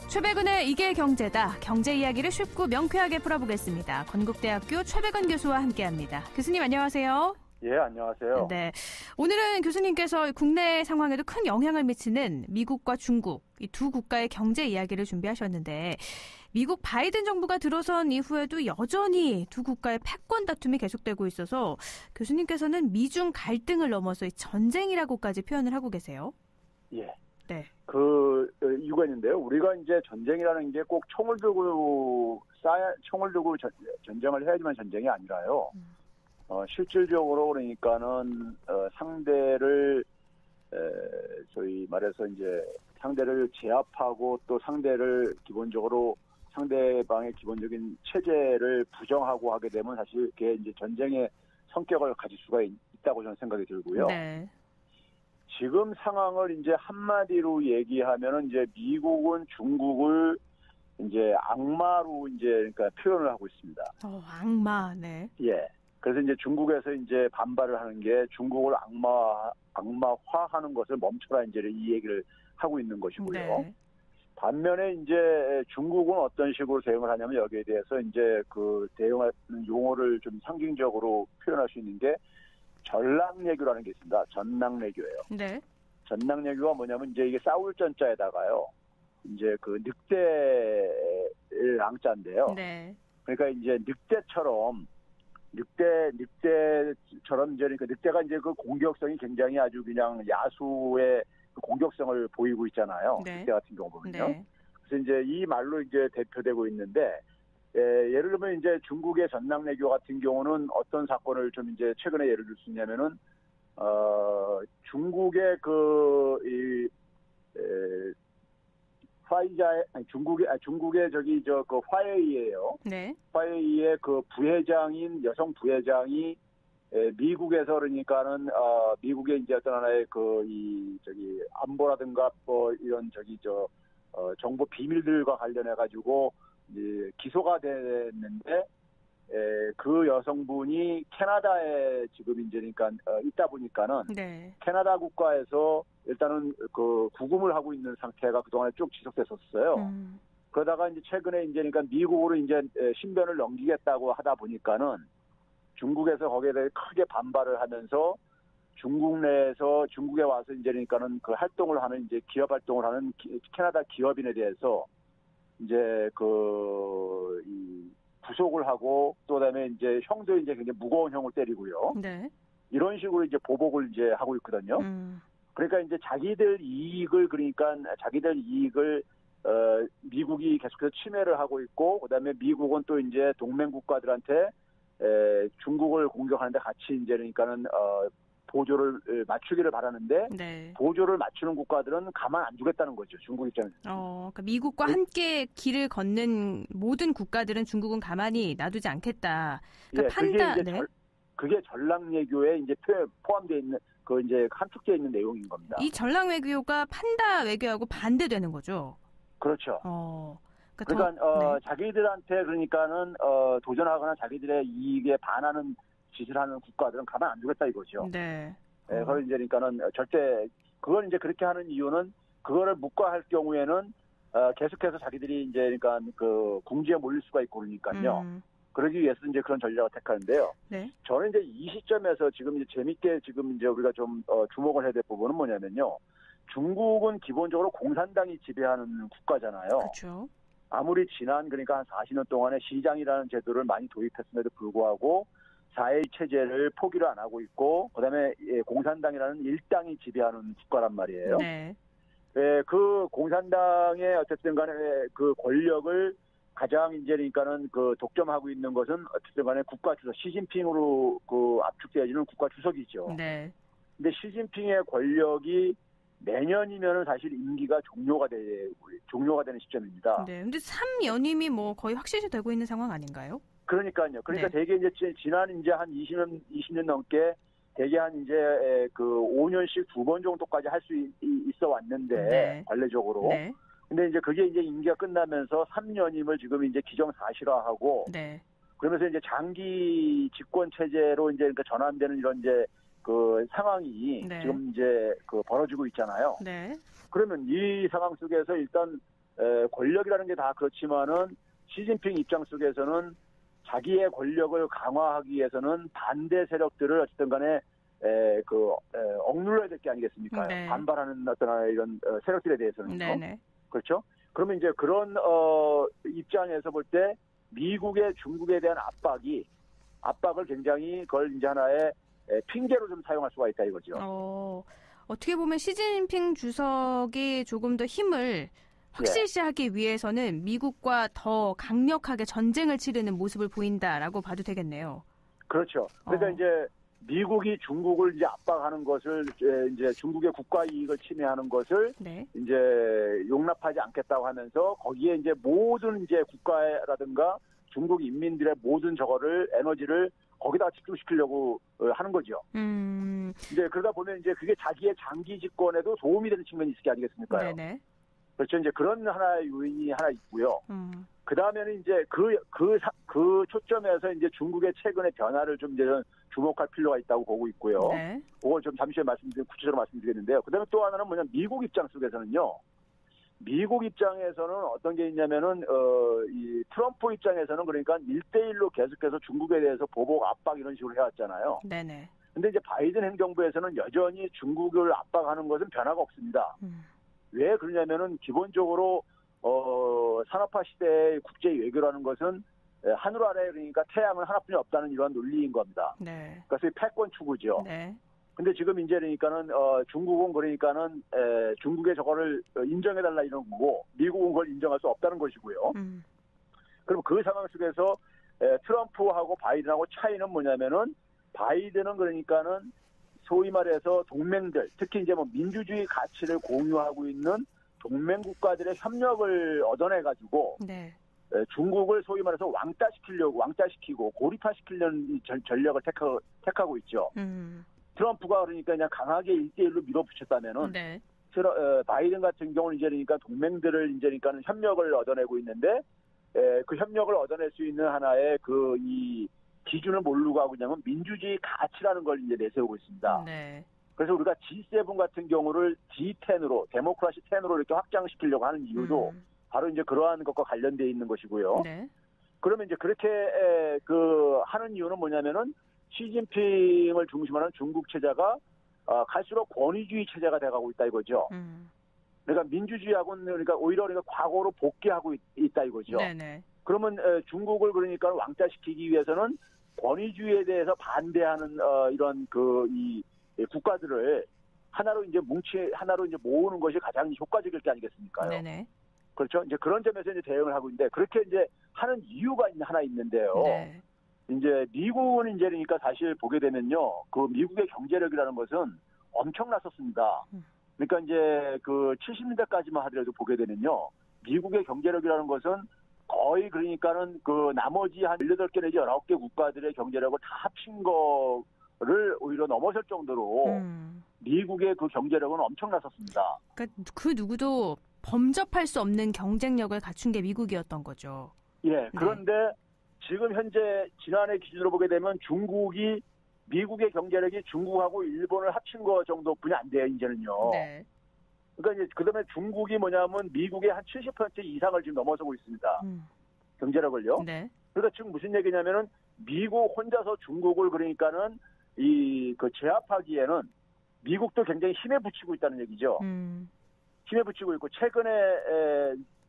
최백은의 이게 경제다. 경제 이야기를 쉽고 명쾌하게 풀어보겠습니다. 건국대학교 최백은 교수와 함께합니다. 교수님 안녕하세요. 예, 안녕하세요. 네, 오늘은 교수님께서 국내 상황에도 큰 영향을 미치는 미국과 중국, 이 두 국가의 경제 이야기를 준비하셨는데 미국 바이든 정부가 들어선 이후에도 여전히 두 국가의 패권 다툼이 계속되고 있어서 교수님께서는 미중 갈등을 넘어서 전쟁이라고까지 표현을 하고 계세요. 예. 네. 이유가 있는데요. 우리가 이제 전쟁이라는 게 꼭 총을 들고 전쟁을 해야지만 전쟁이 아니라요. 실질적으로 그러니까는 상대를 소위 말해서 이제 상대를 제압하고 또 상대를 기본적으로 상대방의 기본적인 체제를 부정하고 하게 되면 사실 그게 이제 전쟁의 성격을 가질 수가 있다고 저는 생각이 들고요. 네. 지금 상황을 이제 한마디로 얘기하면은 이제 미국은 중국을 이제 악마로 이제 그러니까 표현을 하고 있습니다. 악마, 네. 예. 그래서 이제 중국에서 이제 반발을 하는 게 중국을 악마화하는 것을 멈춰라 이제 이 얘기를 하고 있는 것이고요. 네. 반면에 이제 중국은 어떤 식으로 대응을 하냐면 여기에 대해서 이제 그 대응하는 용어를 좀 상징적으로 표현할 수 있는 게 전랑외교라는 게 있습니다. 전랑외교예요. 네. 전랑외교가 뭐냐면 이제 이게 싸울 전자에다가요. 이제 그 늑대를 앙자인데요. 네. 그러니까 이제 늑대처럼 이제 그러니까 늑대가 이제 그 공격성이 굉장히 아주 그냥 야수의 그 공격성을 보이고 있잖아요. 네. 늑대 같은 경우 보면요. 네. 그래서 이제 이 말로 이제 대표되고 있는데 예를 들면 이제 중국의 전랑외교 같은 경우는 어떤 사건을 좀 이제 최근에 예를 들 수 있냐면은 중국의 중국의 그 화웨이예요. 네. 화웨이의 그 부회장인 여성 부회장이 미국에서 그러니까는 미국의 이제 어떤 하나의 안보라든가 뭐 이런 정보 비밀들과 관련해 가지고 기소가 됐는데 그 여성분이 캐나다에 지금 이제 그러니까 있다 보니까는 네. 캐나다 국가에서 일단은 그 구금을 하고 있는 상태가 그동안에 쭉 지속됐었어요. 그러다가 이제 최근에 이제 그러니까 미국으로 이제 신변을 넘기겠다고 하다 보니까는 중국에서 거기에 대해 크게 반발을 하면서 중국 내에서 중국에 와서 이제 그러니까는 그 활동을 하는 이제 기업 활동을 하는 캐나다 기업인에 대해서 이제 구속을 하고 또 그다음에 이제 형도 이제 굉장히 무거운 형을 때리고요. 네. 이런 식으로 이제 보복을 이제 하고 있거든요. 그러니까 이제 자기들 이익을 미국이 계속해서 침해를 하고 있고 그다음에 미국은 또 이제 동맹 국가들한테 중국을 공격하는데 같이 이제 그러니까는 보조를 맞추기를 바라는데 네. 보조를 맞추는 국가들은 가만 안 두겠다는 거죠. 중국 입장에서. 그러니까 미국과 함께 길을 걷는 모든 국가들은 중국은 가만히 놔두지 않겠다. 그러니까 그게 전랑외교에 이제 포함되어 있는 그 이제 함축되어 있는 내용인 겁니다. 이 전랑외교가 판다 외교하고 반대되는 거죠. 그렇죠. 그러니까 네. 자기들한테 그러니까는 도전하거나 자기들의 이익에 반하는 짓을 하는 국가들은 가만 안 두겠다 이거죠. 네. 그걸 이제 그러니까는 절대 그걸 이제 그렇게 하는 이유는 그거를 묵과할 경우에는 계속해서 자기들이 이제 그러니까 그 궁지에 몰릴 수가 있고 그러니까요. 그러기 위해서 이제 그런 전략을 택하는데요. 네. 저는 이제 이 시점에서 지금 이제 재밌게 지금 이제 우리가 좀 주목을 해야 될 부분은 뭐냐면요. 중국은 기본적으로 공산당이 지배하는 국가잖아요. 그렇죠. 아무리 지난 그러니까 한 40년 동안에 시장이라는 제도를 많이 도입했음에도 불구하고 4일 체제를 포기를 안 하고 있고 그다음에 공산당이라는 일당이 지배하는 국가란 말이에요. 네. 그 공산당의 어쨌든 간에 그 권력을 가장 이제 그러니까는 그 독점하고 있는 것은 어쨌든 간에 국가 주석 시진핑으로 그 압축되어지는 국가 주석이죠. 네. 근데 시진핑의 권력이 내년이면은 사실 임기가 종료가 되는 시점입니다. 네. 근데 3연임이 뭐 거의 확실시 되고 있는 상황 아닌가요? 그러니까요. 그러니까 네. 대개 이제 지난 이제 한 20년 넘게 대개 한 이제 그 5년씩 2번 정도까지 할 수 있어 왔는데 네. 관례적으로. 네. 근데 이제 그게 이제 임기가 끝나면서 3년임을 지금 이제 기정사실화하고 네. 그러면서 이제 장기 집권 체제로 이제 그러니까 전환되는 이런 이제 그 상황이 네. 지금 이제 그 벌어지고 있잖아요. 네. 그러면 이 상황 속에서 일단 권력이라는 게 다 그렇지만은 시진핑 입장 속에서는 자기의 권력을 강화하기 위해서는 반대 세력들을 어쨌든 간에 억눌러야 될 게 아니겠습니까? 네. 반발하는 어떤 이런 세력들에 대해서는요. 네네. 그렇죠? 그러면 이제 그런 입장에서 볼 때 미국의 중국에 대한 압박을 굉장히 그걸 이제 하나의 핑계로 좀 사용할 수가 있다 이거죠. 어떻게 보면 시진핑 주석이 조금 더 힘을 확실시하기 위해서는 미국과 더 강력하게 전쟁을 치르는 모습을 보인다라고 봐도 되겠네요. 그렇죠. 그러니까 이제 미국이 중국을 이제 압박하는 것을 이제 중국의 국가 이익을 침해하는 것을 네. 이제 용납하지 않겠다고 하면서 거기에 이제 모든 이제 국가라든가 중국 인민들의 모든 저거를 에너지를 거기다가 집중시키려고 하는 거죠. 이제 그러다 보면 이제 그게 자기의 장기 집권에도 도움이 되는 측면이 있을 게 아니겠습니까? 네네. 그렇죠. 이제 그런 하나의 요인이 하나 있고요. 그 다음에는 이제 그 초점에서 이제 중국의 최근의 변화를 좀 이제 주목할 필요가 있다고 보고 있고요. 네. 그걸 좀 잠시 후에 구체적으로 말씀드리겠는데요. 그 다음에 또 하나는 뭐냐면 미국 입장 속에서는요. 미국 입장에서는 어떤 게 있냐면은, 이 트럼프 입장에서는 그러니까 1대1로 계속해서 중국에 대해서 보복 압박 이런 식으로 해왔잖아요. 네네. 근데 이제 바이든 행정부에서는 여전히 중국을 압박하는 것은 변화가 없습니다. 왜 그러냐면은 기본적으로 산업화 시대의 국제 외교라는 것은 하늘 아래 그러니까 태양은 하나뿐이 없다는 이러한 논리인 겁니다. 네. 그래서 패권 추구죠. 네. 근데 지금 이제 그러니까는 중국은 그러니까는 중국의 저거를 인정해달라 이런 거고 미국은 그걸 인정할 수 없다는 것이고요. 그럼 그 상황 속에서 트럼프하고 바이든하고 차이는 뭐냐면은 바이든은 그러니까는 소위 말해서 동맹들, 특히 이제 뭐 민주주의 가치를 공유하고 있는 동맹 국가들의 협력을 얻어내가지고 네. 중국을 소위 말해서 왕따시키고 고립화시키려는 전략을 택하고 있죠. 트럼프가 그러니까 그냥 강하게 1대1로 밀어붙였다면은 네. 바이든 같은 경우는 이제 그러니까 동맹들을 이제 그러니까는 협력을 얻어내고 있는데 그 협력을 얻어낼 수 있는 하나의 이 기준을 모르고 하고 있냐면 민주주의 가치라는 걸 이제 내세우고 있습니다. 네. 그래서 우리가 G7 같은 경우를 D10으로 데모크라시 10으로 이렇게 확장시키려고 하는 이유도 바로 이제 그러한 것과 관련되어 있는 것이고요. 네. 그러면 이제 그렇게 하는 이유는 뭐냐면은 시진핑을 중심으로 하는 중국 체제가 갈수록 권위주의 체제가 돼가고 있다 이거죠. 그러니까 민주주의하고는 그러니까 오히려 그러니까 과거로 복귀하고 있다 이거죠. 네네. 그러면 중국을 그러니까 왕따시키기 위해서는 권위주의에 대해서 반대하는 이런 이 국가들을 하나로 이제 모으는 것이 가장 효과적일 게 아니겠습니까요? 네네. 그렇죠. 이제 그런 점에서 이제 대응을 하고 있는데 그렇게 이제 하는 이유가 하나 있는데요. 네. 이제 미국은 이제 그러니까 사실 보게 되면요, 그 미국의 경제력이라는 것은 엄청났었습니다. 그러니까 이제 그 70년대까지만 하더라도 보게 되면요, 미국의 경제력이라는 것은 거의 그러니까는 그 나머지 한 18개 내지 19개 국가들의 경제력을 다 합친 거를 오히려 넘어설 정도로 미국의 그 경제력은 엄청났었습니다. 그러니까 그 누구도 범접할 수 없는 경쟁력을 갖춘 게 미국이었던 거죠. 예. 그런데 지금 현재 지난해 기준으로 보게 되면 미국의 경제력이 중국하고 일본을 합친 거 정도뿐이 안 돼요, 이제는요. 네. 그러니까 이제 그다음에 중국이 뭐냐면 미국의 한 70% 이상을 지금 넘어서고 있습니다. 경제력을요. 네. 그러니까 지금 무슨 얘기냐면은 미국 혼자서 중국을 그러니까는 제압하기에는 미국도 굉장히 힘에 부치고 있다는 얘기죠. 힘에 부치고 있고 최근에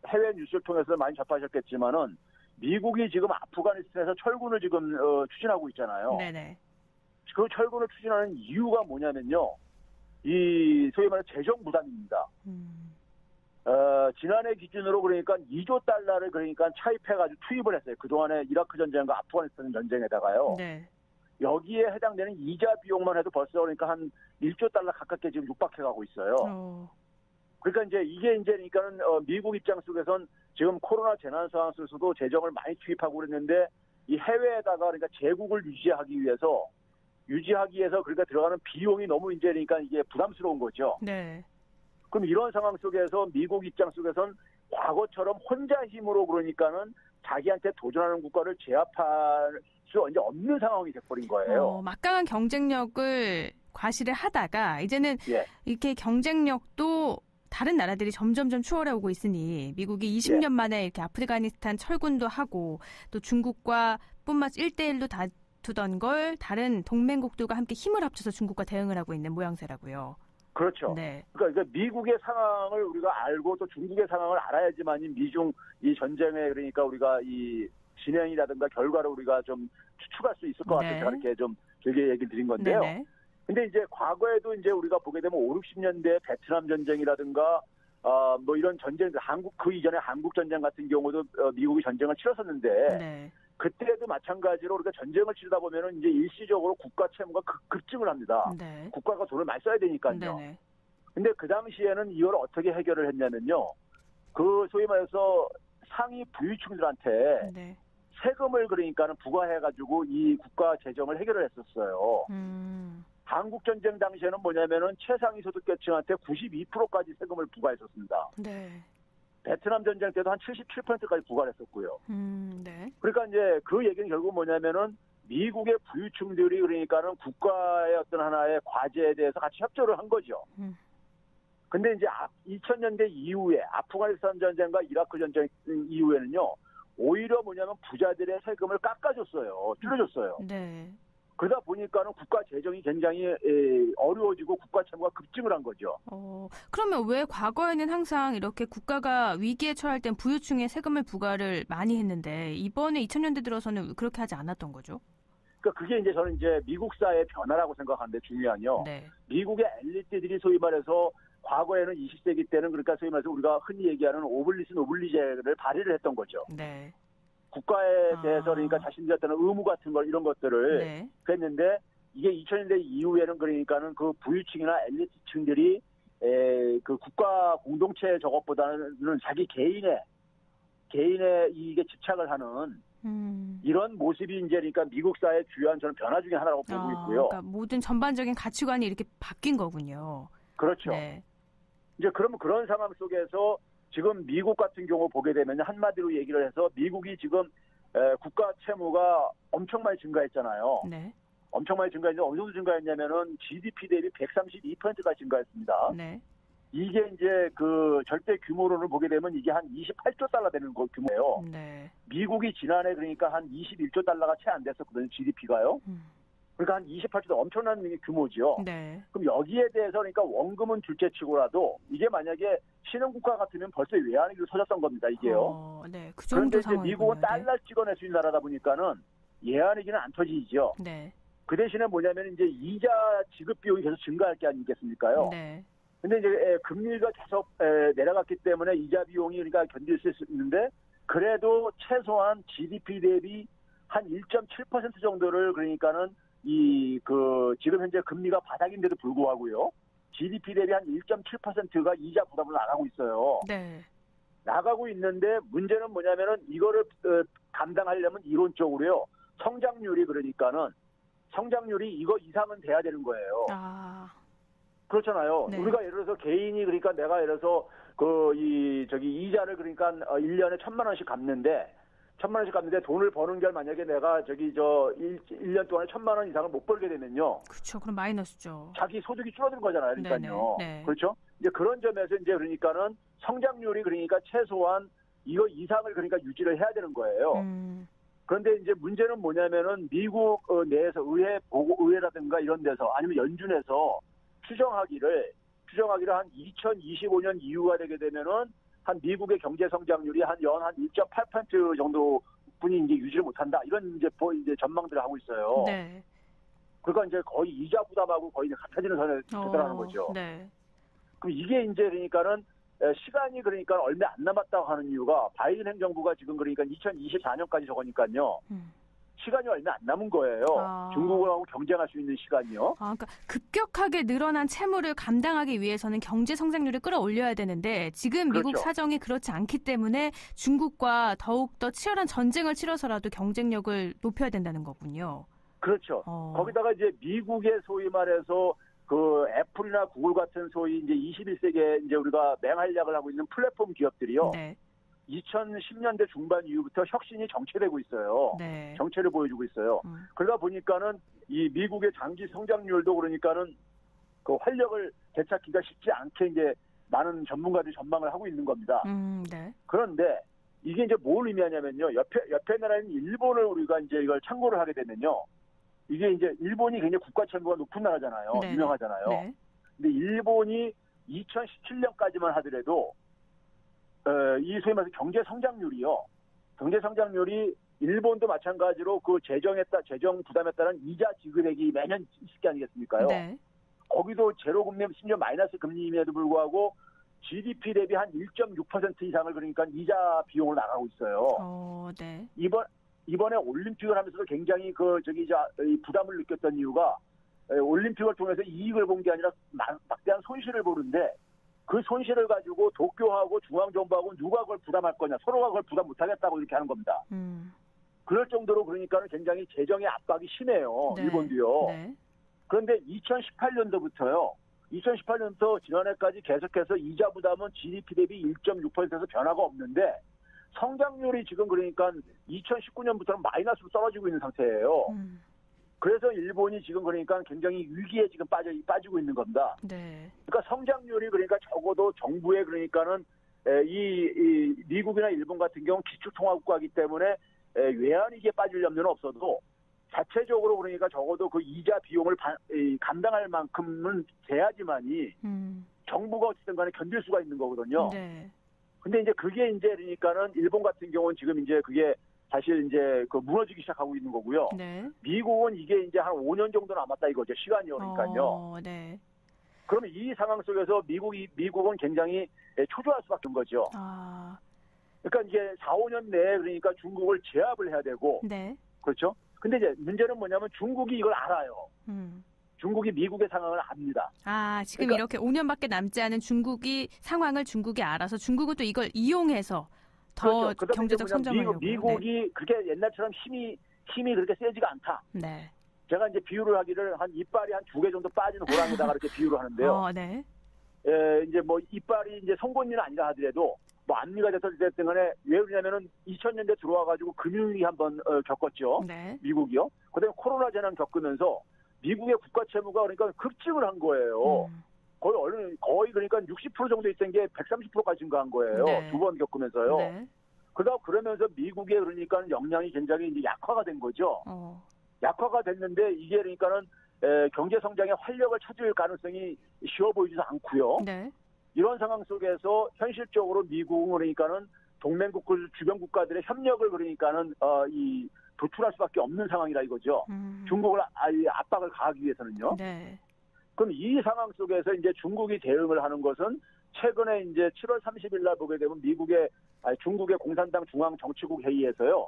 해외 뉴스를 통해서 많이 접하셨겠지만은 미국이 지금 아프가니스탄에서 철군을 지금 추진하고 있잖아요. 네네. 그 철군을 추진하는 이유가 뭐냐면요, 이 소위 말하는 재정 부담입니다. 지난해 기준으로 그러니까 2조 달러를 그러니까 차입해가지고 투입을 했어요. 그동안에 이라크 전쟁과 아프가니스탄 전쟁에다가요. 네. 여기에 해당되는 이자 비용만 해도 벌써 그러니까 한 1조 달러 가깝게 지금 육박해가고 있어요. 그러니까 이제 이게 이제 그러니까는 미국 입장 속에선 지금 코로나 재난 상황 속에서도 재정을 많이 투입하고 그랬는데 이 해외에다가 그러니까 제국을 유지하기 위해서 그러니까 들어가는 비용이 너무 이제 그러니까 이게 부담스러운 거죠. 네. 그럼 이런 상황 속에서 미국 입장 속에선 과거처럼 혼자 힘으로 그러니까는 자기한테 도전하는 국가를 제압할 수 이제 없는 상황이 돼버린 거예요. 막강한 경쟁력을 과시를 하다가 이제는 예. 이렇게 경쟁력도 다른 나라들이 점점점 추월해 오고 있으니 미국이 20년 만에 이렇게 아프가니스탄 철군도 하고 또 중국과 뿐만 1대1로 다투던 걸 다른 동맹국들과 함께 힘을 합쳐서 중국과 대응을 하고 있는 모양새라고요. 그렇죠. 네. 그러니까 미국의 상황을 우리가 알고 또 중국의 상황을 알아야지만이 미중 이 전쟁에 그러니까 우리가 이 진행이라든가 결과를 우리가 좀 추측할 수 있을 것 같아서 그렇게 좀 길게 얘기를 드린 건데요. 네네. 근데 이제 과거에도 이제 우리가 보게 되면 5, 60년대 베트남 전쟁이라든가 뭐 이런 전쟁들 그 이전에 한국 전쟁 같은 경우도 미국이 전쟁을 치렀었는데 네. 그때도 마찬가지로 우리가 전쟁을 치르다 보면은 이제 일시적으로 국가 채무가 급증을 합니다. 네. 국가가 돈을 많이 써야 되니까요. 네네. 근데 그 당시에는 이걸 어떻게 해결을 했냐면요. 그 소위 말해서 상위 부유층들한테 네. 세금을 그러니까는 부과해가지고 이 국가 재정을 해결을 했었어요. 한국 전쟁 당시에는 뭐냐면은 최상위 소득계층한테 92%까지 세금을 부과했었습니다. 네. 베트남 전쟁 때도 한 77%까지 부과를 했었고요. 네. 그러니까 이제 그 얘기는 결국 뭐냐면은 미국의 부유층들이 그러니까는 국가의 어떤 하나의 과제에 대해서 같이 협조를 한 거죠. 근데 이제 2000년대 이후에 아프가니스탄 전쟁과 이라크 전쟁 이후에는요. 오히려 뭐냐면 부자들의 세금을 깎아줬어요. 줄여줬어요. 네. 그러다 보니까는 국가 재정이 굉장히 어려워지고 국가 채무가 급증을 한 거죠. 그러면 왜 과거에는 항상 이렇게 국가가 위기에 처할 땐 부유층에 세금을 부과를 많이 했는데 이번에 2000년대 들어서는 그렇게 하지 않았던 거죠? 그러니까 그게 이제 저는 이제 미국사의 변화라고 생각하는데 중요한요. 네. 미국의 엘리트들이 소위 말해서 과거에는 20세기 때는 그러니까 소위 말해서 우리가 흔히 얘기하는 오블리스 노블리제를 발휘를 했던 거죠. 네. 국가에 대해서 그러니까 자신들의 어떤 의무 같은 걸 이런 것들을 네. 했는데 이게 2000년대 이후에는 그러니까는 그 부유층이나 엘리트층들이 그 국가 공동체 저것보다는 자기 개인의 이익에 집착을 하는 이런 모습이 이제 그러니까 미국 사회의 주요한 저는 변화 중에 하나라고 보고 있고요. 그러니까 모든 전반적인 가치관이 이렇게 바뀐 거군요. 그렇죠. 네. 이제 그러면 그런 상황 속에서 지금 미국 같은 경우 보게 되면 한마디로 얘기를 해서 미국이 지금 국가 채무가 엄청 많이 증가했잖아요. 네. 엄청 많이 증가했는데 어느 정도 증가했냐면은 GDP 대비 132%가 증가했습니다. 네. 이게 이제 그 절대 규모로는 보게 되면 이게 한 28조 달러 되는 규모예요. 네. 미국이 지난해 그러니까 한 21조 달러가 채 안 됐었거든요. GDP가요. 그러니까 한 28조 엄청난 규모죠. 네. 그럼 여기에 대해서 그러니까 원금은 둘째치고라도 이게 만약에 신흥국가 같으면 벌써 외환위기로 터졌던 겁니다. 이게요. 네. 그 정도 그런데 이제 미국은 달러 찍어낼 수 있는 나라다 보니까는 외환위기는 안 터지죠. 네. 그 대신에 뭐냐면 이제 이자 지급 비용이 계속 증가할 게 아니겠습니까요? 네. 근데 이제 금리가 계속 내려갔기 때문에 이자 비용이 그러니까 견딜 수 있는데 그래도 최소한 GDP 대비 한 1.7% 정도를 그러니까는 지금 현재 금리가 바닥인데도 불구하고요. GDP 대비 한 1.7%가 이자 부담을 나가고 있어요. 네. 나가고 있는데 문제는 뭐냐면은 이거를 감당하려면 이론적으로요. 성장률이 이거 이상은 돼야 되는 거예요. 그렇잖아요. 네. 우리가 예를 들어서 개인이 그러니까 내가 예를 들어서 이자를 그러니까 1년에 1,000만 원씩 갚는데 돈을 버는 게 만약에 내가 1년 동안에 1,000만 원 이상을 못 벌게 되면요. 그렇죠. 그럼 마이너스죠. 자기 소득이 줄어드는 거잖아요. 그러니까요. 네. 그렇죠? 이제 그런 점에서 이제 그러니까는 성장률이 그러니까 최소한 이거 이상을 그러니까 유지를 해야 되는 거예요. 그런데 이제 문제는 뭐냐면은 미국 내에서 의회라든가 이런 데서 아니면 연준에서 추정하기를 한 2025년 이후가 되게 되면은 한 미국의 경제 성장률이 한 1.8% 정도 뿐이 이제 유지를 못한다. 이런 이제 전망들을 하고 있어요. 네. 그러니까 이제 거의 이자 부담하고 거의 같아지는 선에 도달하는 거죠. 네. 그럼 이게 이제 그러니까는 시간이 그러니까 얼마 안 남았다고 하는 이유가 바이든 행정부가 지금 그러니까 2024년까지 적으니까요. 시간이 얼마 안 남은 거예요. 중국하고 경쟁할 수 있는 시간이요. 그러니까 급격하게 늘어난 채무를 감당하기 위해서는 경제 성장률을 끌어올려야 되는데 지금 미국 그렇죠. 사정이 그렇지 않기 때문에 중국과 더욱더 치열한 전쟁을 치러서라도 경쟁력을 높여야 된다는 거군요. 그렇죠. 거기다가 이제 미국의 소위 말해서 그 애플이나 구글 같은 소위 이제 21세기에 이제 우리가 맹활약을 하고 있는 플랫폼 기업들이요. 네. 2010년대 중반 이후부터 혁신이 정체되고 있어요. 네. 정체를 보여주고 있어요. 그러다 보니까는 이 미국의 장기 성장률도 그러니까는 그 활력을 되찾기가 쉽지 않게 이제 많은 전문가들이 전망을 하고 있는 겁니다. 네. 그런데 이게 이제 뭘 의미하냐면요. 옆에 나라인 일본을 우리가 이제 이걸 참고를 하게 되면요. 이게 이제 일본이 굉장히 국가 채무가 높은 나라잖아요. 네네. 유명하잖아요. 네. 근데 일본이 2017년까지만 하더라도 이 소위 말해서 경제 성장률이 일본도 마찬가지로 그 재정 부담에 따른 이자 지급액이 매년 있을 게 아니겠습니까요? 네. 거기도 제로 금리, 심지어 마이너스 금리임에도 불구하고 GDP 대비 한 1.6% 이상을 그러니까 이자 비용을 나가고 있어요. 네. 이번에 올림픽을 하면서도 굉장히 이 부담을 느꼈던 이유가 올림픽을 통해서 이익을 본 게 아니라 막대한 손실을 보는데 그 손실을 가지고 도쿄하고 중앙정부하고 누가 그걸 부담할 거냐, 서로가 그걸 부담 못하겠다고 이렇게 하는 겁니다. 그럴 정도로 그러니까 굉장히 재정의 압박이 심해요. 네. 일본도요. 네. 그런데 2018년도부터 지난해까지 계속해서 이자 부담은 GDP 대비 1.6%에서 변화가 없는데 성장률이 지금 그러니까 2019년부터는 마이너스로 떨어지고 있는 상태예요. 그래서 일본이 지금 그러니까 굉장히 위기에 지금 빠지고 있는 겁니다. 네. 그러니까 성장률이 그러니까 적어도 정부의 그러니까는 이 미국이나 일본 같은 경우 기축통화국가이기 때문에 외환위기에 빠질 염려는 없어도 자체적으로 그러니까 적어도 그 이자 비용을 감당할 만큼은 돼야지만이 정부가 어쨌든 간에 견딜 수가 있는 거거든요. 네. 근데 이제 그게 이제 그러니까는 일본 같은 경우는 지금 이제 그게 사실 이제 그 무너지기 시작하고 있는 거고요. 네. 미국은 이게 이제 한 5년 정도 남았다 이거죠. 시간이요. 그러니까요. 네. 그러면 이 상황 속에서 미국은 굉장히 초조할 수밖에 없는 거죠. 그러니까 이제 4, 5년 내에 그러니까 중국을 제압을 해야 되고. 네. 그렇죠? 근데 이제 문제는 뭐냐면 중국이 이걸 알아요. 중국이 미국의 상황을 압니다. 지금 그러니까, 이렇게 5년밖에 남지 않은 상황을 중국이 알아서 중국은 또 이걸 이용해서 더 그렇죠. 경제적 성장을 미국이 그렇게 옛날처럼 힘이 그렇게 세지가 않다. 네. 제가 이제 비유를 하기를 한 이빨이 한 2개 정도 빠진 호랑이다가 이렇게 비유를 하는데요. 네. 이제 뭐 이빨이 이제 송곳니는 아니라 하더라도 뭐 앞니가 됐든 간에 왜 그러냐면은 2000년대 들어와가지고 금융위기 한번 겪었죠. 네. 미국이요. 그다음에 코로나 재난 겪으면서 미국의 국가 채무가 그러니까 급증을 한 거예요. 거의 그러니까 60% 정도 있던 게 130%까지 증가한 거예요. 네. 2번 겪으면서요. 네. 그러면서 미국의 그러니까 역량이 굉장히 이제 약화가 된 거죠. 약화가 됐는데 이게 그러니까는 경제 성장의 활력을 찾을 가능성이 쉬워 보이지도 않고요. 네. 이런 상황 속에서 현실적으로 미국은 그러니까는 동맹국들 주변 국가들의 협력을 그러니까는 도출할 수밖에 없는 상황이라 이거죠. 중국을 압박을 가하기 위해서는요. 네. 그럼 이 상황 속에서 이제 중국이 대응을 하는 것은 최근에 이제 7월 30일 날 보게 되면 중국의 공산당 중앙정치국 회의에서요.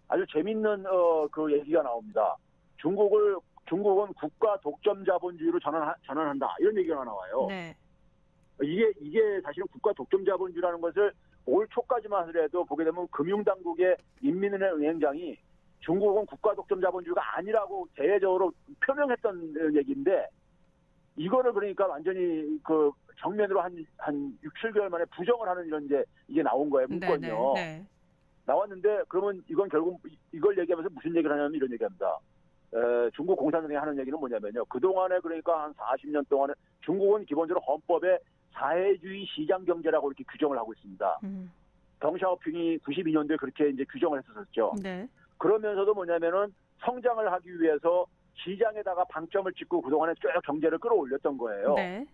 아주 재밌는 그 얘기가 나옵니다. 중국은 국가 독점 자본주의로 전환한다. 이런 얘기가 나와요. 네. 이게 사실은 국가 독점 자본주의라는 것을 올 초까지만 하더라도 보게 되면 금융당국의 인민은행 은행장이 중국은 국가 독점 자본주의가 아니라고 대외적으로 표명했던 얘기인데 이거를 그러니까 완전히 그 정면으로 한 6, 7개월 만에 부정을 하는 이런 이게 나온 거예요. 문건이요. 네. 나왔는데 그러면 이건 결국 이걸 얘기하면서 무슨 얘기를 하냐면 이런 얘기합니다. 중국 공산당이 하는 얘기는 뭐냐면요. 그동안에 그러니까 한 40년 동안에 중국은 기본적으로 헌법에 사회주의 시장 경제라고 이렇게 규정을 하고 있습니다. 덩샤오핑이 92년도에 그렇게 이제 규정을 했었죠. 네. 그러면서도 뭐냐면은 성장을 하기 위해서 시장에다가 방점을 찍고 그동안에 쭉 경제를 끌어올렸던 거예요. 네.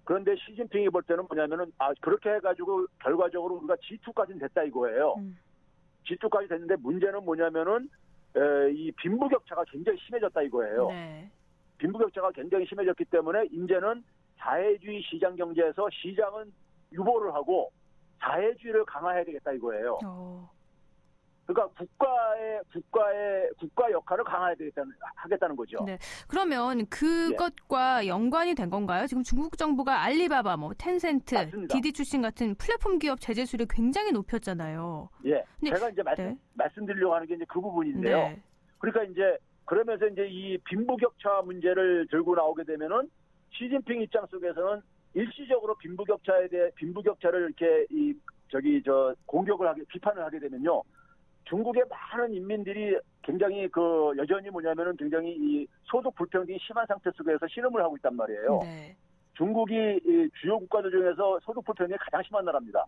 그런데 시진핑이 볼 때는 뭐냐면은 그렇게 해가지고 결과적으로 우리가 G2까지는 됐다 이거예요. G2까지 됐는데 문제는 뭐냐면은 이 빈부격차가 굉장히 심해졌다 이거예요. 네. 빈부격차가 굉장히 심해졌기 때문에 이제는 사회주의 시장 경제에서 시장은 유보를 하고 사회주의를 강화해야 되겠다 이거예요. 그러니까 국가 역할을 하겠다는 거죠. 네. 그러면 그것과 연관이 된 건가요? 지금 중국 정부가 알리바바, 텐센트, 맞습니다. 디디 출신 같은 플랫폼 기업 제재 수를 굉장히 높였잖아요. 예. 근데, 제가 이제 말씀드리려고 하는 게 이제 그 부분인데요. 네. 그러니까 이제 그러면서 이제 이 빈부격차 문제를 들고 나오게 되면은 시진핑 입장 속에서는 일시적으로 빈부격차를 이렇게 비판을 하게 되면요. 중국의 많은 인민들이 굉장히 여전히 뭐냐면은 굉장히 이 소득 불평등이 심한 상태 속에서 신음을 하고 있단 말이에요. 네. 중국이 이 주요 국가들 중에서 소득 불평등이 가장 심한 나라입니다.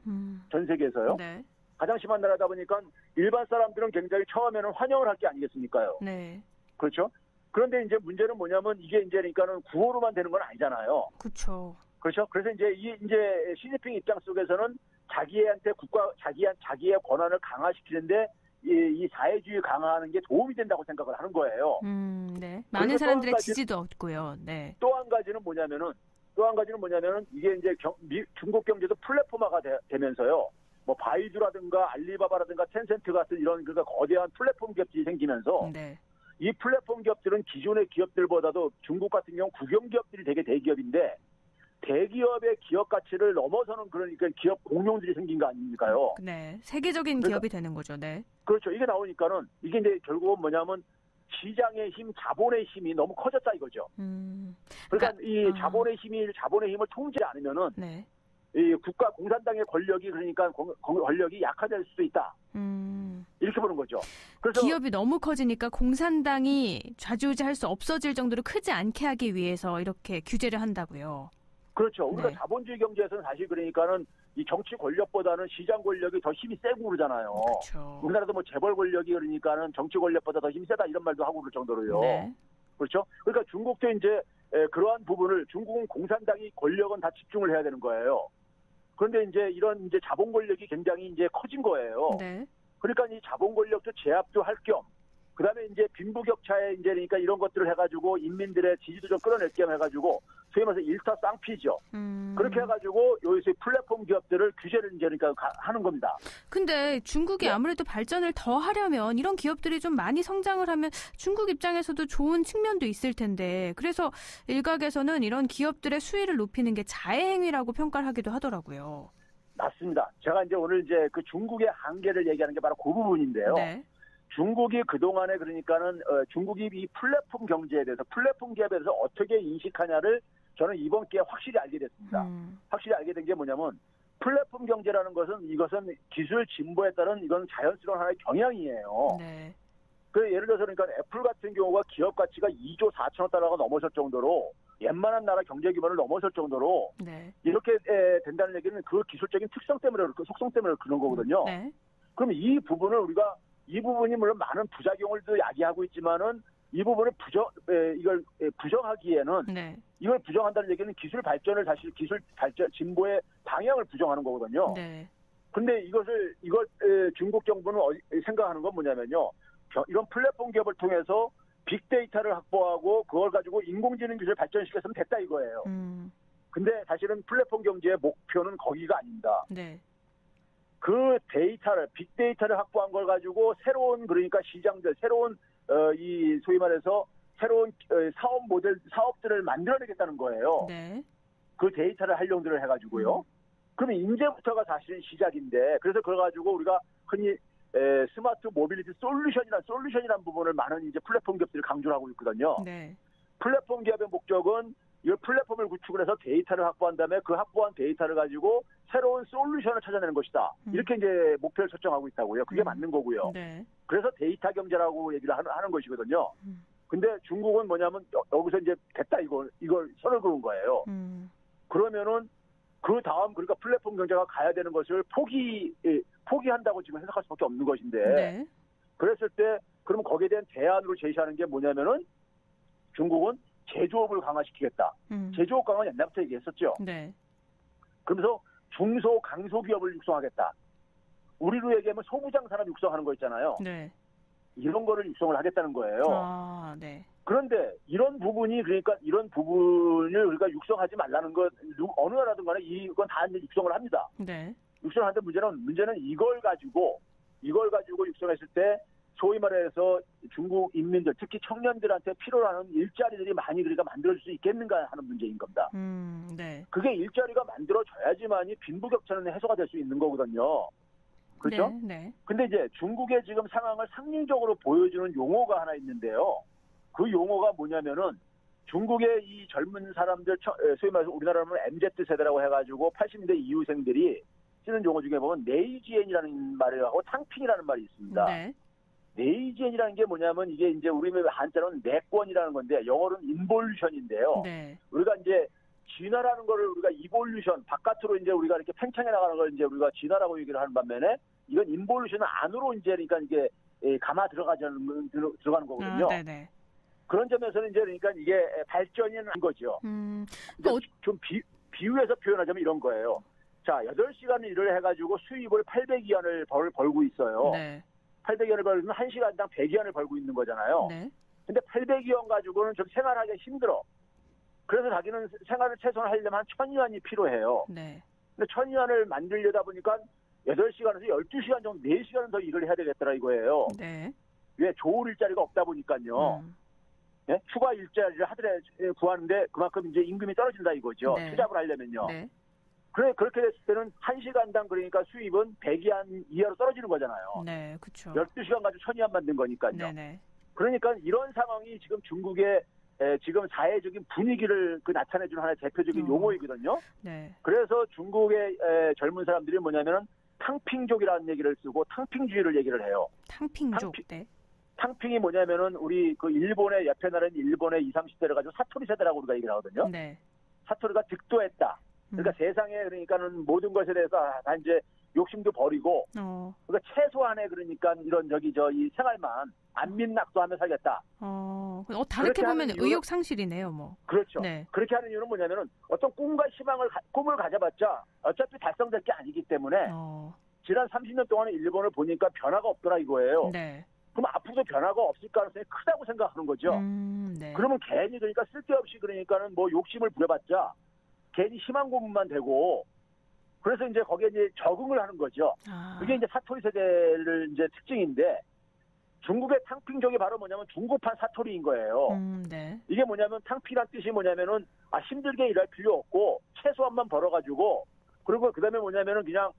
전 세계에서요. 네. 가장 심한 나라다 보니까 일반 사람들은 굉장히 처음에는 환영을 할 게 아니겠습니까요? 네. 그렇죠? 그런데 이제 문제는 뭐냐면 이게 이제 그러니까는 구호로만 되는 건 아니잖아요. 그렇죠. 그렇죠? 그래서 이제 시진핑 입장 속에서는 자기의 권한을 강화시키는데 이 사회주의 강화하는 게 도움이 된다고 생각을 하는 거예요. 네. 많은 사람들의 지지도 얻고요. 네. 또 한 가지는 뭐냐면은 이게 이제 중국 경제도 플랫폼화가 되면서요. 뭐 바이두라든가 알리바바라든가 텐센트 같은 이런 그러니까 거대한 플랫폼 기업들이 생기면서 네. 이 플랫폼 기업들은 기존의 기업들보다도 중국 같은 경우 국영 기업들이 되게 대기업인데 대기업의 기업 가치를 넘어서는 그러니까 기업 공룡들이 생긴 거 아닙니까요? 네. 세계적인 기업이 되는 거죠. 네. 그렇죠. 이게 나오니까는 이게 이제 결국은 뭐냐면 시장의 힘, 자본의 힘이 너무 커졌다 이거죠. 그러니까 이 자본의 힘을 통제하지 않으면은 네. 이 국가 공산당의 권력이 그러니까 권력이 약화될 수도 있다. 이렇게 보는 거죠. 그래서 기업이 너무 커지니까 공산당이 좌지우지할 수 없어질 정도로 크지 않게 하기 위해서 이렇게 규제를 한다고요. 그렇죠. 우리가 네. 자본주의 경제에서는 사실 그러니까는 이 정치 권력보다는 시장 권력이 더 힘이 세고 그러잖아요. 그렇죠. 우리나라도 뭐 재벌 권력이 그러니까는 정치 권력보다 더 힘이 세다 이런 말도 하고 그럴 정도로요. 네. 그렇죠. 그러니까 중국도 이제 그러한 부분을 중국은 공산당이 권력은 다 집중을 해야 되는 거예요. 그런데 이제 이런 이제 자본 권력이 굉장히 이제 커진 거예요. 네. 그러니까 이 자본 권력도 제압도 할 겸, 그다음에 이제 빈부격차에 이제 그러니까 이런 것들을 해가지고 인민들의 지지도 좀 끌어낼 겸 해가지고 소위 말해서 일타쌍피죠. 그렇게 해가지고 여기서 플랫폼 기업들을 규제를 이제 그러니까 하는 겁니다. 근데 중국이 아무래도 발전을 더 하려면 이런 기업들이 좀 많이 성장을 하면 중국 입장에서도 좋은 측면도 있을 텐데 그래서 일각에서는 이런 기업들의 수위를 높이는 게 자해행위라고 평가를 하기도 하더라고요. 맞습니다. 제가 이제 오늘 이제 그 중국의 한계를 얘기하는 게 바로 그 부분인데요. 네. 중국이 그동안에 그러니까는 중국이 이 플랫폼 경제에 대해서 플랫폼 기업에 대해서 어떻게 인식하냐를 저는 이번 기회에 확실히 알게 됐습니다. 확실히 알게 된 게 뭐냐면 플랫폼 경제라는 것은 이것은 기술 진보에 따른 이건 자연스러운 하나의 경향이에요. 네. 그 예를 들어서 그러니까 애플 같은 경우가 기업 가치가 2조 4천억 달러가 넘어설 정도로 웬만한 나라 경제 규모를 넘어설 정도로 네. 이렇게 된다는 얘기는 그 기술적인 특성 때문에 그 속성 때문에 그런 거거든요. 네. 그럼 이 부분이 물론 많은 부작용을도 야기하고 있지만은 이 부분을 부정하기에는 네. 이걸 부정한다는 얘기는 기술 발전 진보의 방향을 부정하는 거거든요. 네. 근데 이걸 중국 정부는 생각하는 건 뭐냐면요. 이런 플랫폼 기업을 통해서 빅데이터를 확보하고 그걸 가지고 인공지능 기술을 발전시켰으면 됐다 이거예요. 근데 사실은 플랫폼 경제의 목표는 거기가 아닙니다. 네. 그 빅데이터를 확보한 걸 가지고 새로운 그러니까 시장들, 새로운 이 소위 말해서 새로운 사업들을 만들어내겠다는 거예요. 네. 그 데이터를 활용들을 해가지고요. 그러면 이제부터가 사실은 시작인데 그래서 그걸 가지고 우리가 흔히 스마트 모빌리티 솔루션이라는 부분을 많은 이제 플랫폼 기업들이 강조를 하고 있거든요. 네. 플랫폼 기업의 목적은 이 플랫폼을 구축을 해서 데이터를 확보한 다음에 그 확보한 데이터를 가지고 새로운 솔루션을 찾아내는 것이다. 이렇게 이제 목표를 설정하고 있다고요. 그게 맞는 거고요. 네. 그래서 데이터 경제라고 얘기를 하는 것이거든요. 근데 중국은 뭐냐면 여기서 이제 됐다 이걸 선을 그은 거예요. 그러면은 그 다음 그러니까 플랫폼 경제가 가야 되는 것을 포기한다고 지금 생각할 수밖에 없는 것인데 네. 그랬을 때 그러면 거기에 대한 대안으로 제시하는 게 뭐냐면은 중국은 제조업을 강화시키겠다. 제조업 강화는 옛날부터 얘기했었죠. 네. 그러면서 중소 강소기업을 육성하겠다. 우리로 얘기하면 소부장 산업 육성하는 거 있잖아요. 네. 이런 거를 육성을 하겠다는 거예요. 아, 네. 그런데 이런 부분을 우리가 육성하지 말라는 건 어느 나라든 간에 이건 다 이제 육성을 합니다. 네. 육성하는데 문제는 이걸 가지고 육성했을 때 소위 말해서 중국 인민들 특히 청년들한테 필요로 하는 일자리들이 많이 그러니까 만들어질 수 있겠는가 하는 문제인 겁니다. 네. 그게 일자리가 만들어져야지만이 빈부격차는 해소가 될 수 있는 거거든요. 그렇죠? 네. 네. 근데 이제 중국의 지금 상황을 상징적으로 보여주는 용어가 하나 있는데요. 그 용어가 뭐냐면은 중국의 이 젊은 사람들, 소위 말해서 우리나라로 하면 MZ세대라고 해가지고 80년대 이후생들이 쓰는 용어 중에 보면 네이지엔이라는 말을 하고 탕핑이라는 말이 있습니다. 네. 네이지엔이라는 게 뭐냐면 이게 이제 우리 한자로는 내권이라는 건데 영어로는 인볼루션인데요. 네. 우리가 이제 진화라는 거를 우리가 이볼루션 바깥으로 이제 우리가 이렇게 팽창해 나가는 걸 이제 우리가 진화라고 얘기를 하는 반면에 이건 인볼루션은 안으로 이제 그러니까 이게 감아 들어가는 거거든요. 네네. 그런 점에서는 이제 그러니까 이게 발전이 난 거죠. 좀 비유해서 표현하자면 이런 거예요. 자, 8시간 일을 해가지고 수입을 800위안을 벌고 있어요. 네. 800위안을 벌면 1시간당 100위안을 벌고 있는 거잖아요. 네. 근데 800위안 가지고는 좀 생활하기 힘들어. 그래서 자기는 생활을 최소한 하려면 한 1000위안이 필요해요. 네. 근데 1000위안을 만들려다 보니까 8시간에서 12시간 정도, 4시간은 더 일을 해야 되겠더라 이거예요. 네. 왜 조울 일자리가 없다 보니까요. 네? 추가 일자리를 하더라도 구하는데 그만큼 이제 임금이 떨어진다 이거죠. 네. 투잡을 하려면요. 네. 그렇게 됐을 때는 1시간당 그러니까 수입은 100위안 이하로 떨어지는 거잖아요. 네, 그렇죠. 12시간 가지고 1000위안 만든 거니까요. 네네. 그러니까 이런 상황이 지금 중국의 지금 사회적인 분위기를 나타내주는 하나의 대표적인 용어이거든요. 네. 그래서 중국의 젊은 사람들이 뭐냐면은 탕핑족이라는 얘기를 쓰고 탕핑주의를 얘기를 해요. 탕핑족. 네. 탕핑이 뭐냐면은 우리 그 일본의 옆에 나라인 일본의 20, 30대를 가지고 사토리 세대라고 우리가 얘기를 하거든요. 네. 사토리가 득도했다. 그러니까 세상에 그러니까는 모든 것에 대해서 다 이제 욕심도 버리고 그러니까 최소한의 그러니까 이런 이 생활만 안민낙도하며 살겠다. 다르게 보면 의욕 상실이네요, 뭐. 그렇죠. 네. 그렇게 하는 이유는 뭐냐면은 어떤 꿈과 꿈을 가져봤자 어차피 달성될 게 아니기 때문에 지난 30년 동안에 일본을 보니까 변화가 없더라 이거예요. 네. 그럼 앞으로도 변화가 없을 가능성이 크다고 생각하는 거죠. 네. 그러면 괜히 그러니까 쓸데없이 그러니까는 뭐 욕심을 부려봤자 괜히 희망 고문만 되고 그래서 이제 거기에 이제 적응을 하는 거죠. 그게 이제 사토리 세대를 이제 특징인데 중국의 탕핑족이 바로 뭐냐면 중국판 사토리인 거예요. 네. 이게 뭐냐면 탕핑이란 뜻이 뭐냐면은 힘들게 일할 필요 없고 최소한만 벌어가지고 그리고 그다음에 뭐냐면은 그냥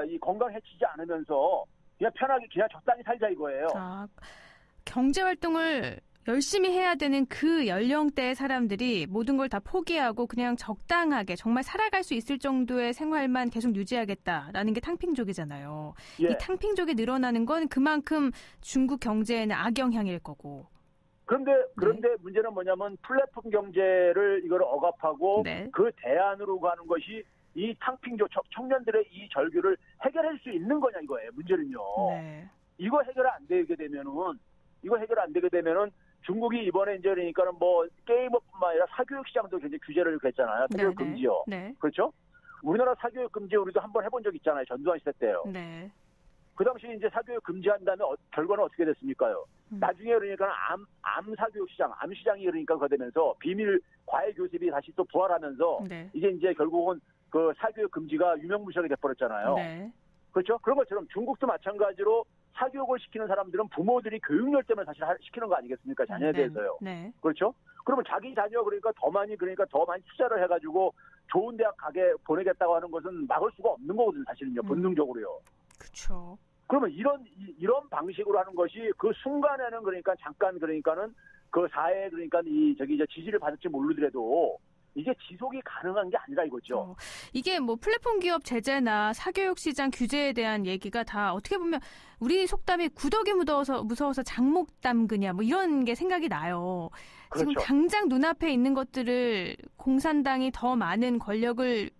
이 건강 해치지 않으면서 그냥 편하게 그냥 적당히 살자 이거예요. 경제 활동을 열심히 해야 되는 그 연령대의 사람들이 모든 걸 다 포기하고 그냥 적당하게 정말 살아갈 수 있을 정도의 생활만 계속 유지하겠다라는 게 탕핑족이잖아요. 예. 이 탕핑족이 늘어나는 건 그만큼 중국 경제에는 악영향일 거고. 그런데 문제는 뭐냐면 플랫폼 경제를 이걸 억압하고 네. 그 대안으로 가는 것이 이 탕핑족 청년들의 이 절규를 해결할 수 있는 거냐 이거예요. 문제는요. 네. 이거 해결 안 되게 되면은 중국이 이번에 이제 그러니까는 뭐 게이머뿐만 아니라 사교육 시장도 굉장히 규제를 했잖아요. 사교육 금지요. 네. 그렇죠? 우리나라 사교육 금지 우리도 한번 해본 적 있잖아요. 전두환 시대 때요. 네. 그 당시 이제 사교육 금지한 다음에 결과는 어떻게 됐습니까요? 나중에 그러니까 암 사교육 시장, 암 시장이 그러니까 거되면서 비밀 과외 교습이 다시 또 부활하면서 네. 이게 이제 결국은 그 사교육 금지가 유명무실하게 돼버렸잖아요. 네. 그렇죠? 그런 것처럼 중국도 마찬가지로 사교육을 시키는 사람들은 부모들이 교육열 때문에 사실 시키는 거 아니겠습니까? 자녀에 대해서요. 네. 그렇죠? 그러면 자기 자녀 그러니까 더 많이 투자를 해가지고 좋은 대학 가게 보내겠다고 하는 것은 막을 수가 없는 거거든요. 사실은요. 본능적으로요. 그렇죠. 그러면 이런 방식으로 하는 것이 그 순간에는 그러니까 잠깐 그러니까는 그 사회에 그러니까 지지를 받을지 모르더라도 이게 지속이 가능한 게 아니라 이거죠. 이게 뭐 플랫폼 기업 제재나 사교육 시장 규제에 대한 얘기가 다 어떻게 보면 우리 속담이 구더기 무서워서 장목 담그냐 뭐 이런 게 생각이 나요. 그렇죠. 지금 당장 눈앞에 있는 것들을 공산당이 더 많은 권력을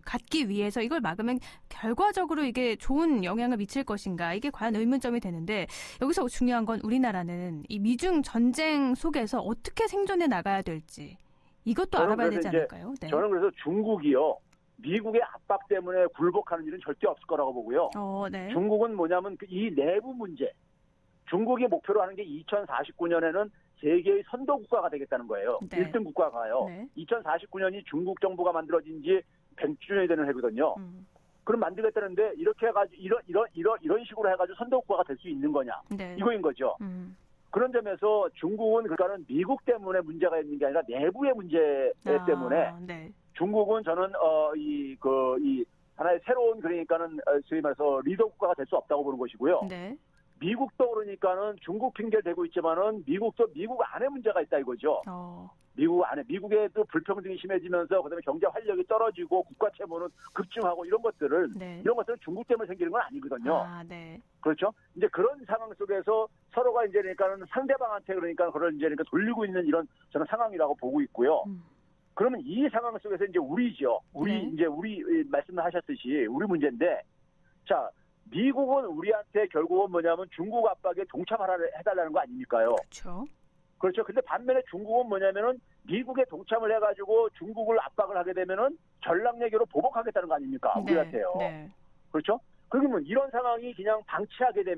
갖기 위해서 이걸 막으면 결과적으로 이게 좋은 영향을 미칠 것인가 이게 과연 의문점이 되는데 여기서 중요한 건 우리나라는 이 미중 전쟁 속에서 어떻게 생존해 나가야 될지 이것도 알아봐야 되지 않을까요? 네. 저는 그래서 중국이요. 미국의 압박 때문에 굴복하는 일은 절대 없을 거라고 보고요. 네. 중국은 뭐냐면 이 내부 문제. 중국이 목표로 하는 게 2049년에는 세계의 선도 국가가 되겠다는 거예요. 네. 1등 국가가요. 네. 2049년이 중국 정부가 만들어진 지 100주년이 되는 해거든요. 그럼 만들겠다는데 이렇게 해가지고 이런 식으로 해가지고 선도 국가가 될 수 있는 거냐? 네. 이거인 거죠. 그런 점에서 중국은 그러니까는 미국 때문에 문제가 있는 게 아니라 내부의 문제 때문에 네. 중국은 저는 하나의 새로운 그러니까는 소위 말해서 리더 국가가 될 수 없다고 보는 것이고요. 네. 미국도 그러니까는 중국 핑계를 대고 있지만은 미국도 미국 안에 문제가 있다 이거죠. 미국 안에 미국에도 불평등이 심해지면서 그다음에 경제 활력이 떨어지고 국가 채무는 급증하고 이런 것들은 중국 때문에 생기는 건 아니거든요. 아, 네. 그렇죠? 이제 그런 상황 속에서 서로가 이제 그러니까는 상대방한테 그러니까 그걸 이제 그러니까 돌리고 있는 이런 저는 상황이라고 보고 있고요. 그러면 이 상황 속에서 이제 우리죠. 이제 우리 말씀하셨듯이 우리 문제인데, 자, 미국은 우리한테 결국은 뭐냐면 중국 압박에 동참해달라는 거 아닙니까요? 그렇죠. 그렇죠. 근데 반면에 중국은 뭐냐면은 미국에 동참을 해가지고 중국을 압박을 하게 되면은 전략내교로 보복하겠다는 거 아닙니까? 우리한테요. 네. 그렇죠? 그러면 이런 상황이 그냥 방치가 되는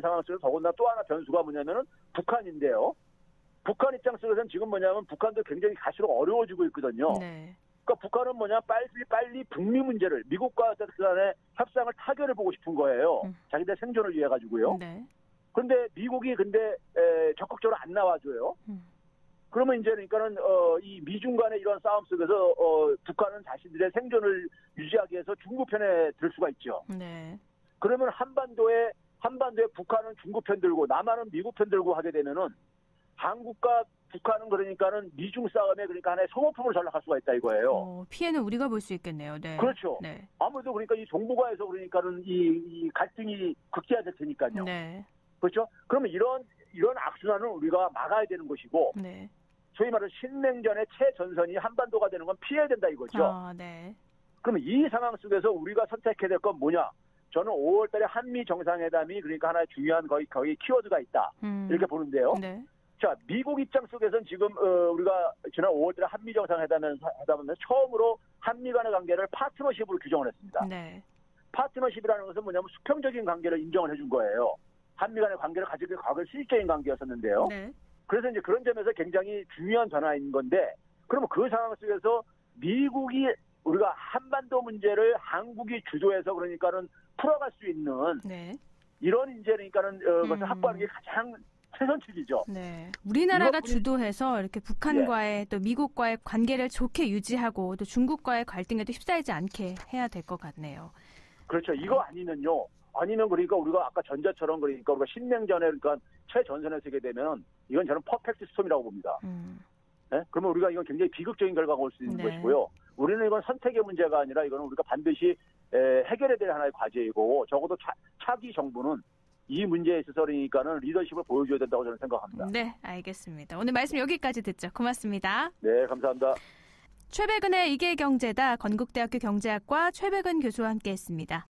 상황 속에서 더군다나 또 하나 변수가 뭐냐면은 북한인데요. 북한 입장 속에서는 지금 뭐냐면 북한도 굉장히 갈수록 어려워지고 있거든요. 네. 그러니까 북한은 빨리 북미 문제를 미국과 간의 협상을 타결해 보고 싶은 거예요. 자기들 생존을 위해 가지고요. 네. 그런데 미국이 적극적으로 안 나와줘요. 그러면 이제 그러니까는 이 미중 간의 이런 싸움 속에서 북한은 자신들의 생존을 유지하기 위해서 중국 편에 들 수가 있죠. 네. 그러면 한반도에 북한은 중국 편 들고 남한은 미국 편 들고 하게 되면은 한국과 북한은 그러니까는 미중 싸움에 그러니까 하나의 소모품을 전락할 수가 있다 이거예요. 피해는 우리가 볼 수 있겠네요. 네. 그렇죠. 네. 아무래도 그러니까 이 동북아에서 그러니까는 이 갈등이 극대화될 테니까요. 네. 그렇죠. 그러면 이런 악순환을 우리가 막아야 되는 것이고, 네. 소위 말하는 신냉전의 최전선이 한반도가 되는 건 피해야 된다 이거죠. 아, 네. 그러면 이 상황 속에서 우리가 선택해야 될 건 뭐냐? 저는 5월달에 한미 정상회담이 그러니까 하나의 중요한 거의 키워드가 있다 이렇게 보는데요. 네. 자, 미국 입장 속에서는 지금 우리가 지난 5월달에 한미 정상회담에서 처음으로 한미 간의 관계를 파트너십으로 규정을 했습니다. 네. 파트너십이라는 것은 뭐냐면 수평적인 관계를 인정을 해준 거예요. 한미 간의 관계를 가지고 과거 실질적인 관계였었는데요. 네. 그래서 이제 그런 점에서 굉장히 중요한 변화인 건데, 그러면 그 상황 속에서 미국이 우리가 한반도 문제를 한국이 주도해서 그러니까는 풀어갈 수 있는 이런 이제 그러니까는 것을 확보하는 게 가장 최선책이죠. 네. 우리나라가 주도해서 이렇게 북한과의 또 미국과의 관계를 좋게 유지하고 또 중국과의 갈등에도 휩싸이지 않게 해야 될 것 같네요. 그렇죠. 이거 아니면 그러니까 우리가 아까 전자처럼 그러니까 우리가 신냉전에 그러니까 최전선에 서게 되면 이건 저는 퍼펙트 스톰이라고 봅니다. 네? 그러면 우리가 이건 굉장히 비극적인 결과가 올 수 있는 것이고요. 우리는 이건 선택의 문제가 아니라 이거는 우리가 반드시 해결해야 될 하나의 과제이고, 적어도 차기 정부는 이 문제에 있어서 그러니까는 리더십을 보여줘야 된다고 저는 생각합니다. 네, 알겠습니다. 오늘 말씀 여기까지 듣죠. 고맙습니다. 네, 감사합니다. 최백은의 이계경제다 건국대학교 경제학과 최백은 교수와 함께했습니다.